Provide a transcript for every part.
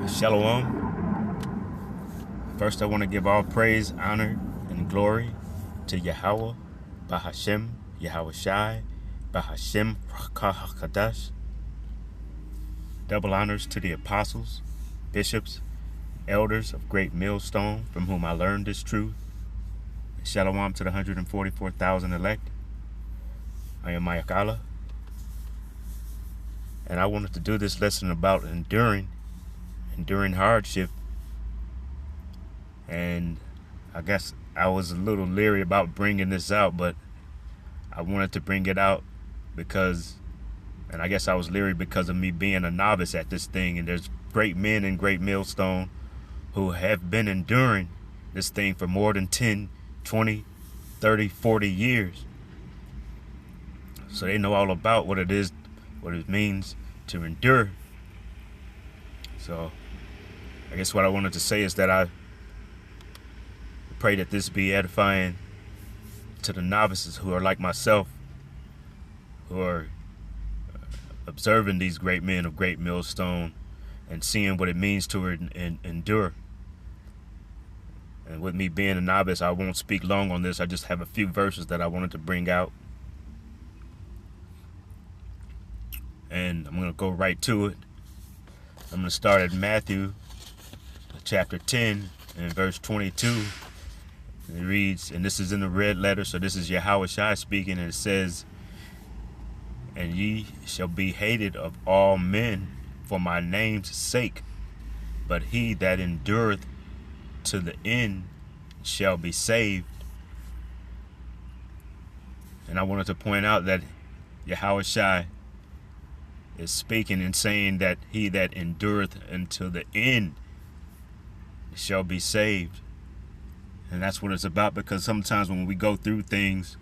Shalom. First, I want to give all praise, honor, and glory to Yahweh, Bahashem, Yahweh Shai, Bahashem, Rakah Double honors to the apostles, bishops, elders of Great Millstone, from whom I learned this truth. Shalom to the 144,000 elect. I am Mayakala, and I wanted to do this lesson about enduring hardship. And I guess I was a little leery about bringing this out, but I wanted to bring it out because, and I guess I was leery because of me being a novice at this thing. And there's great men in Great Millstone who have been enduring this thing for more than 10, 20, 30, 40 years. So they know all about what it is, what it means to endure. So I guess what I wanted to say is that I pray that this be edifying to the novices who are like myself, who are observing these great men of Great Millstone and seeing what it means to endure. And with me being a novice, I won't speak long on this. I just have a few verses that I wanted to bring out. And I'm going to go right to it. I'm going to start at Matthew chapter 10 and verse 22. It reads, and this is in the red letter, so this is Yahweh Shai speaking, and it says, and ye shall be hated of all men for my name's sake, but he that endureth to the end shall be saved. And I wanted to point out that Yahweh Shai is speaking and saying that he that endureth until the end shall be saved. And that's what it's about, because sometimes when we go through things,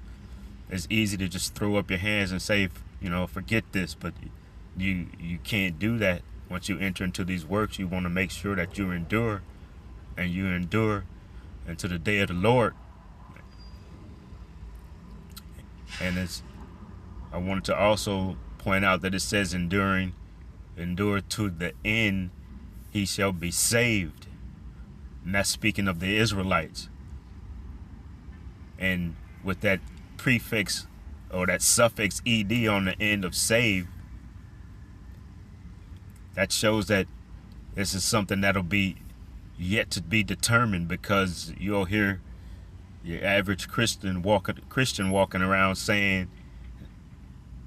it's easy to just throw up your hands and say, forget this. But you can't do that. Once you enter into these works, you want to make sure that you endure, and you endure until the day of the Lord. And I wanted to also point out that it says endure to the end, he shall be saved. And that's speaking of the Israelites. And with that prefix or that suffix ed on the end of save, that shows that this is something that'll be yet to be determined, because you'll hear your average Christian walking around saying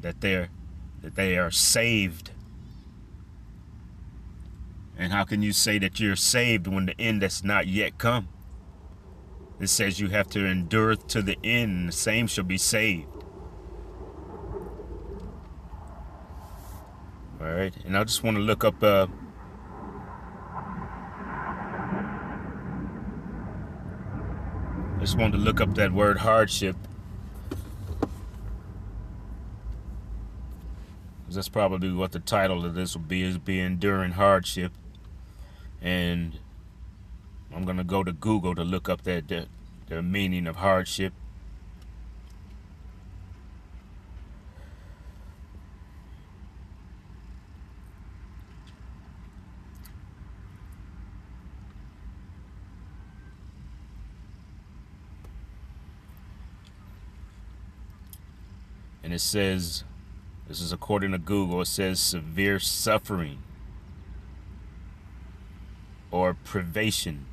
that they are saved. And how can you say that you're saved when the end has not yet come? It says you have to endure to the end, and the same shall be saved. All right, and I just want to look up I just wanted to look up that word hardship. That's probably what the title of this will be, is be enduring hardship. And I'm going to go to Google to look up the meaning of hardship. And it says, this is according to Google, it says severe suffering or privation.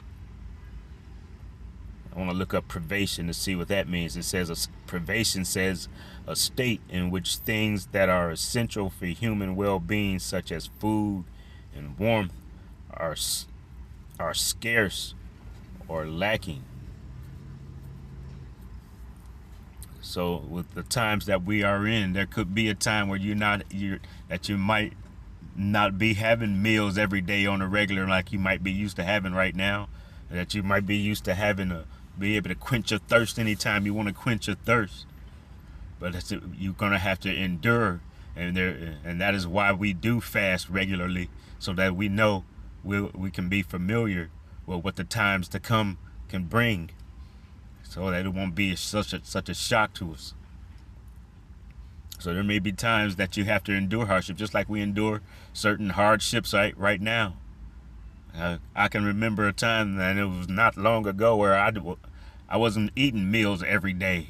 I want to look up privation to see what that means. It says privation says a state in which things that are essential for human well-being, such as food and warmth, are scarce or lacking. So with the times that we are in, there could be a time where you might not be having meals every day on a regular like you might be used to having right now, that you might be used to having be able to quench your thirst anytime you want to quench your thirst. But you're going to have to endure, and that is why we do fast regularly, so that we know we can be familiar with what the times to come can bring, so that it won't be such a shock to us. So there may be times that you have to endure hardship, just like we endure certain hardships right now. I can remember a time, and it was not long ago, where I wasn't eating meals every day.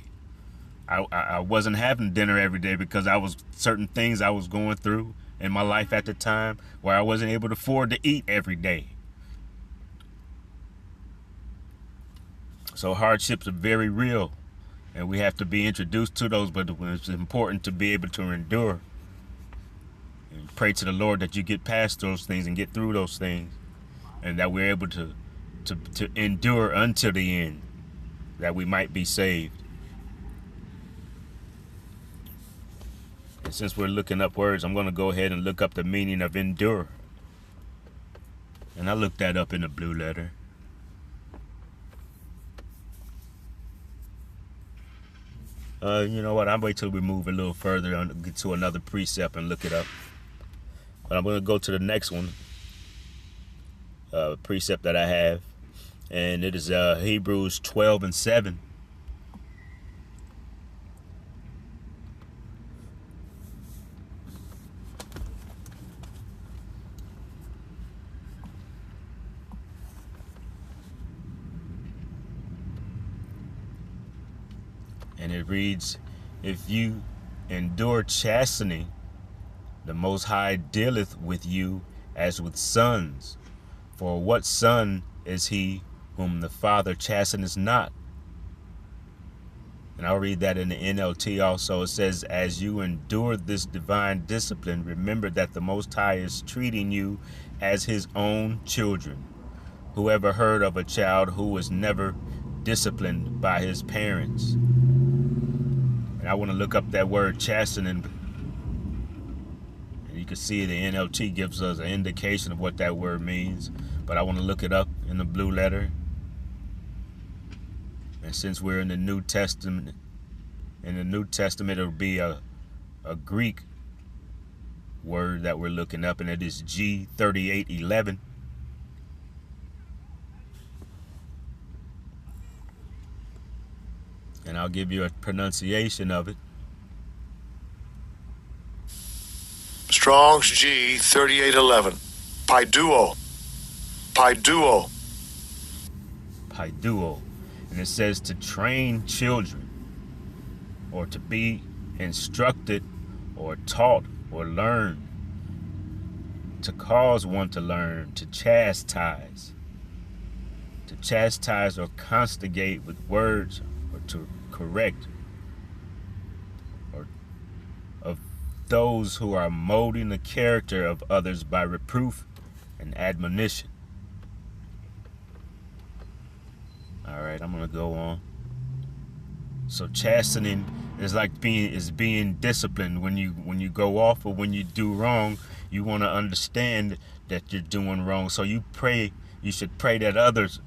I wasn't having dinner every day because I was certain things I was going through in my life at the time where I wasn't able to afford to eat every day. So hardships are very real, and we have to be introduced to those, but it's important to be able to endure. And pray to the Lord that you get past those things and get through those things, and that we're able to endure until the end, that we might be saved. And since we're looking up words, I'm going to go ahead and look up the meaning of endure. And I looked that up in the blue letter. You know what? I'll wait till we move a little further and get to another precept and look it up. But I'm going to go to the next one, precept that I have. And it is Hebrews 12:7. And it reads, "If you endure chastening, the Most High dealeth with you as with sons. For what son is he whom the Father chasteneth not?" And I'll read that in the NLT also. It says, "As you endure this divine discipline, remember that the Most High is treating you as his own children. Whoever heard of a child who was never disciplined by his parents?" And I want to look up that word chastening. And you can see the NLT gives us an indication of what that word means. But I want to look it up in the blue letter. And since we're in the New Testament, it'll be a Greek word that we're looking up, and it is G3811. And I'll give you a pronunciation of it. Strong's G3811. Paiduo. Paiduo. Paiduo. And it says to train children, or to be instructed, or taught, or learn. To cause one to learn, to chastise. To chastise or castigate with words, or to correct, or of those who are molding the character of others by reproof and admonition. All right, I'm gonna go on. So chastening is like being disciplined. When you go off or when you do wrong, you want to understand that you're doing wrong. So you should pray that others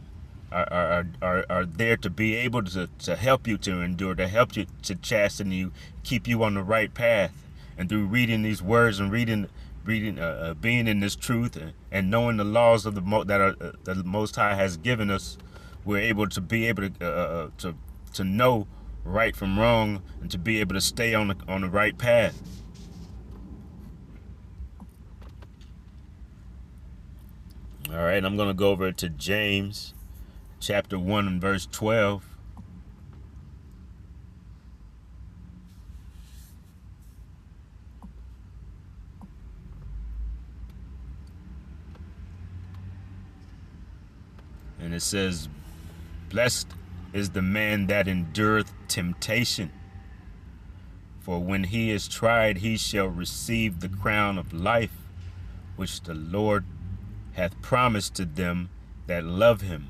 are there to be able to help you to endure, to help you, to chasten you, keep you on the right path. And through reading these words and being in this truth and knowing the laws of that the Most High has given us, we're able to know right from wrong and to be able to stay on the right path. All right, I'm going to go over to James chapter 1 and verse 12. And it says, "Blessed is the man that endureth temptation, for when he is tried, he shall receive the crown of life, which the Lord hath promised to them that love him."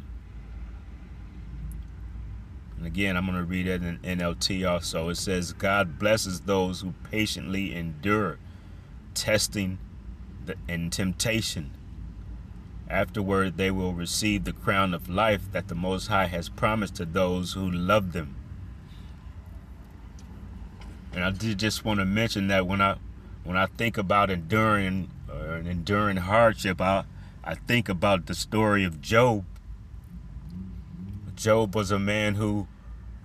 And again, I'm going to read it in NLT also. It says, "God blesses those who patiently endure testing and temptation. Afterward, they will receive the crown of life that the Most High has promised to those who love them." And I did just want to mention that when I think about enduring hardship, I think about the story of Job. Job was a man who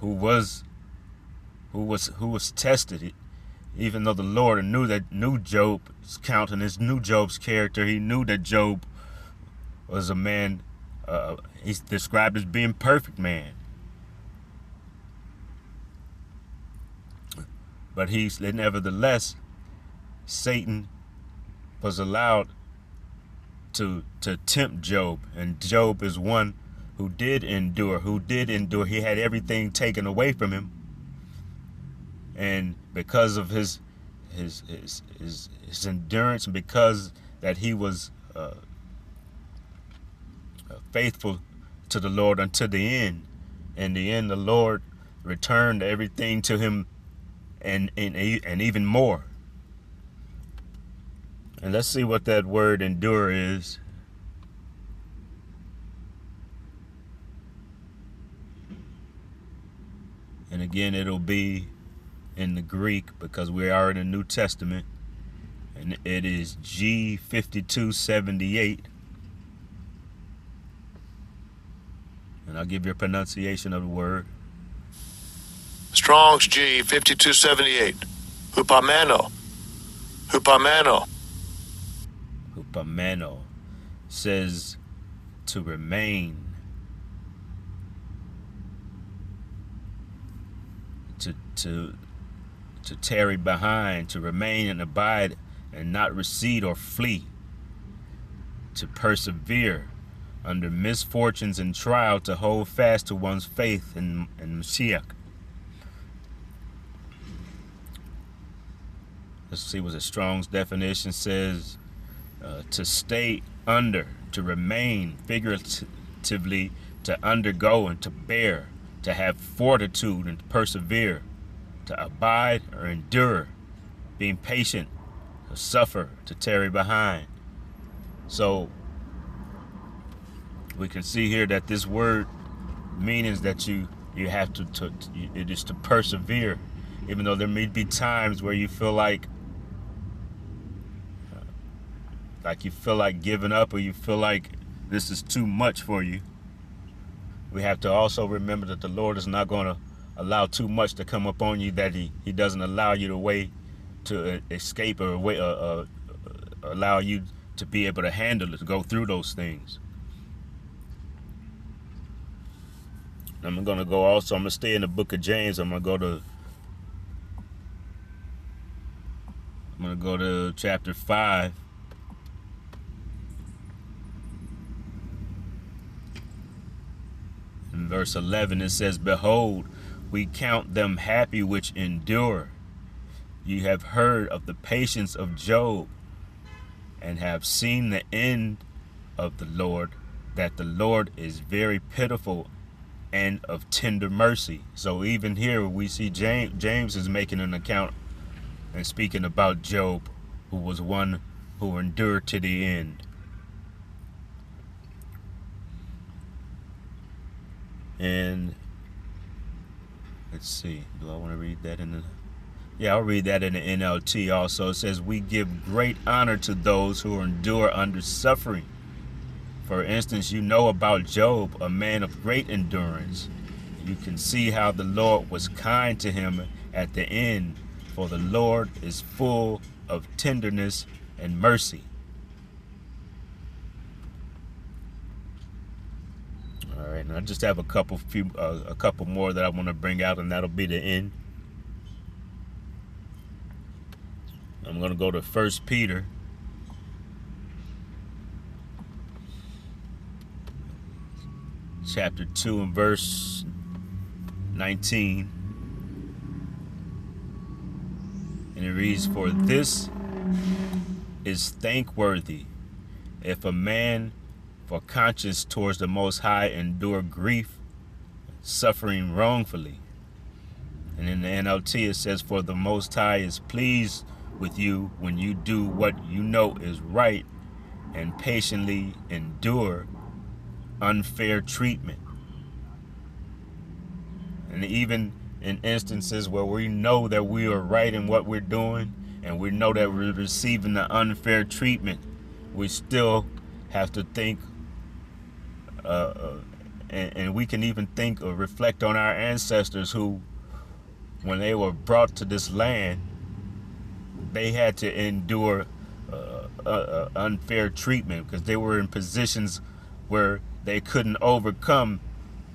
was tested. Even though the Lord knew Job's countenance, knew Job's character, he knew that Job was a man, he's described as being perfect man. But nevertheless, Satan was allowed to tempt Job. And Job is one who did endure. He had everything taken away from him. And because of his endurance, and because that he was faithful to the Lord unto the end, in the end the Lord returned everything to him and even more. And let's see what that word endure is. And again, it'll be in the Greek because we are in the New Testament. And it is G5278. And I'll give you a pronunciation of the word. Strong's G 5278. Hupamano. Hupamano. Hupamano says to remain, to tarry behind, to remain and abide and not recede or flee, to persevere under misfortunes and trial, to hold fast to one's faith in Mashiach. Let's see what the Strong's definition says. To stay under, to remain, figuratively, to undergo and to bear, to have fortitude and to persevere, to abide or endure, being patient, to suffer, to tarry behind. So we can see here that this word means that you have to it is to persevere, even though there may be times where you feel like you feel like giving up, or you feel like this is too much for you. We have to also remember that the Lord is not going to allow too much to come upon you that he doesn't allow you the way to escape, or allow you to be able to handle it, to go through those things. I'm going to stay in the book of James. I'm going to go to chapter 5. In verse 11 it says, "Behold, we count them happy which endure. You have heard of the patience of Job, and have seen the end of the Lord, that the Lord is very pitiful and of tender mercy." So even here we see James is making an account and speaking about Job, who was one who endured to the end. And let's see, do I want to read that in the... Yeah, I'll read that in the NLT also. It says, "We give great honor to those who endure under suffering. For instance, you know about Job, a man of great endurance. You can see how the Lord was kind to him at the end, for the Lord is full of tenderness and mercy." All right, and I just have a couple more that I want to bring out, and that'll be the end. I'm going to go to 1 Peter chapter 2 and verse 19. And it reads, "For this is thankworthy, if a man for conscience towards the Most High endure grief, suffering wrongfully." And in the NLT it says, "For the Most High is pleased with you when you do what you know is right, and patiently endure unfair treatment." And even in instances where we know that we are right in what we're doing, and we know that we're receiving the unfair treatment, we still have to think, and we can even think or reflect on our ancestors who, when they were brought to this land, they had to endure unfair treatment because they were in positions where they couldn't overcome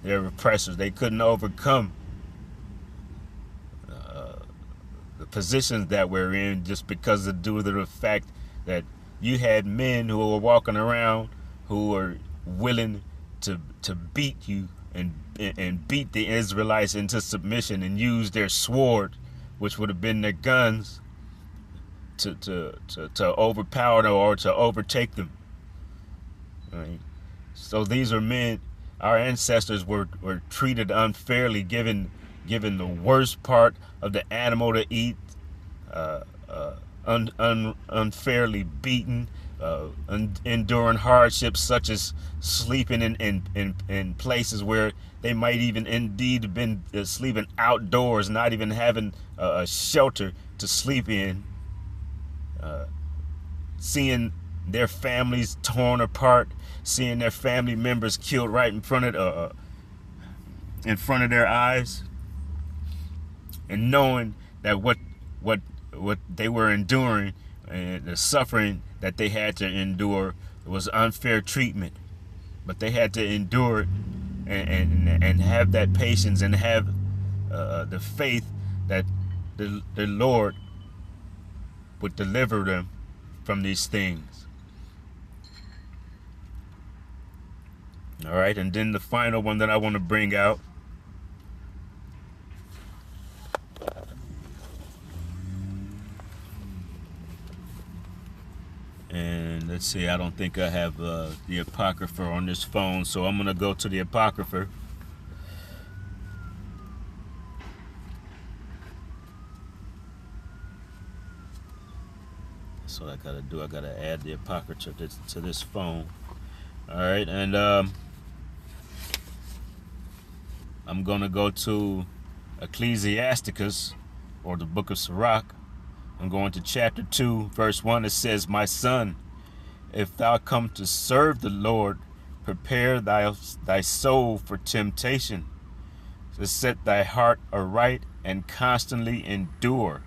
their oppressors. They couldn't overcome the positions that we're in, just because of due to the fact that you had men who were walking around who were willing to beat you and beat the Israelites into submission and use their sword, which would have been their guns, to overpower them or to overtake them. Right? So these are men. Our ancestors were treated unfairly, given the worst part of the animal to eat, unfairly beaten, enduring hardships such as sleeping in places where they might even indeed have been sleeping outdoors, not even having a shelter to sleep in, seeing their families torn apart, seeing their family members killed right in front of their eyes, and knowing that what they were enduring and the suffering that they had to endure was unfair treatment. But they had to endure it and have that patience and have the faith that the Lord would deliver them from these things. All right, and then the final one that I want to bring out, and let's see, I don't think I have the Apocrypha on this phone, so I'm going to go to the Apocrypha. That's what I got to do. I got to add the Apocrypha to this phone. All right, and I'm going to go to Ecclesiasticus, or the book of Sirach. I'm going to chapter 2, verse 1. It says, "My son, if thou come to serve the Lord, prepare thy soul for temptation, to set thy heart aright and constantly endure,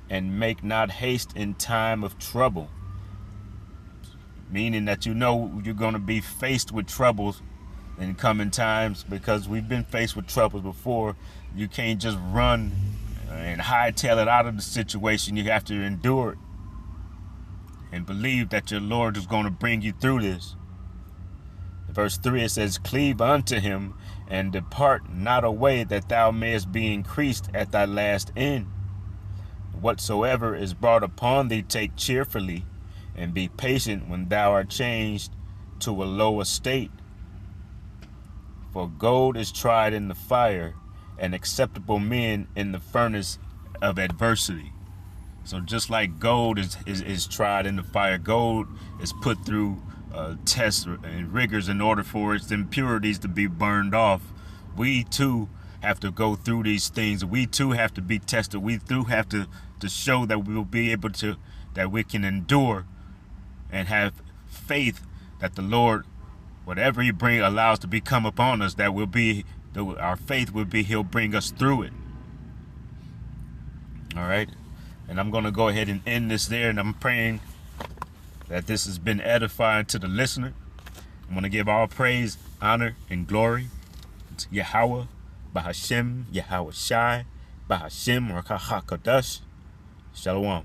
and make not haste in time of trouble." Meaning that you're going to be faced with troubles in coming times, because we've been faced with troubles before. You can't just run and hightail it out of the situation. You have to endure it and believe that your Lord is going to bring you through this. Verse 3, it says, "Cleave unto him, and depart not away, that thou mayest be increased at thy last end. Whatsoever is brought upon thee, take cheerfully, and be patient when thou art changed to a low estate. For gold is tried in the fire, and acceptable men in the furnace of adversity." So just like gold is tried in the fire, gold is put through tests and rigors in order for its impurities to be burned off. We too have to go through these things. We too have to be tested. We too have to show that we will be able to, that we can endure and have faith that the Lord, whatever he allows to become upon us, that will be, our faith will be, he'll bring us through it. All right. And I'm going to go ahead and end this there. And I'm praying that this has been edifying to the listener. I'm going to give all praise, honor, and glory to Yahweh, Bahashem, Yahweh Shai, Bahashem, Rakah HaKadosh. Shalom.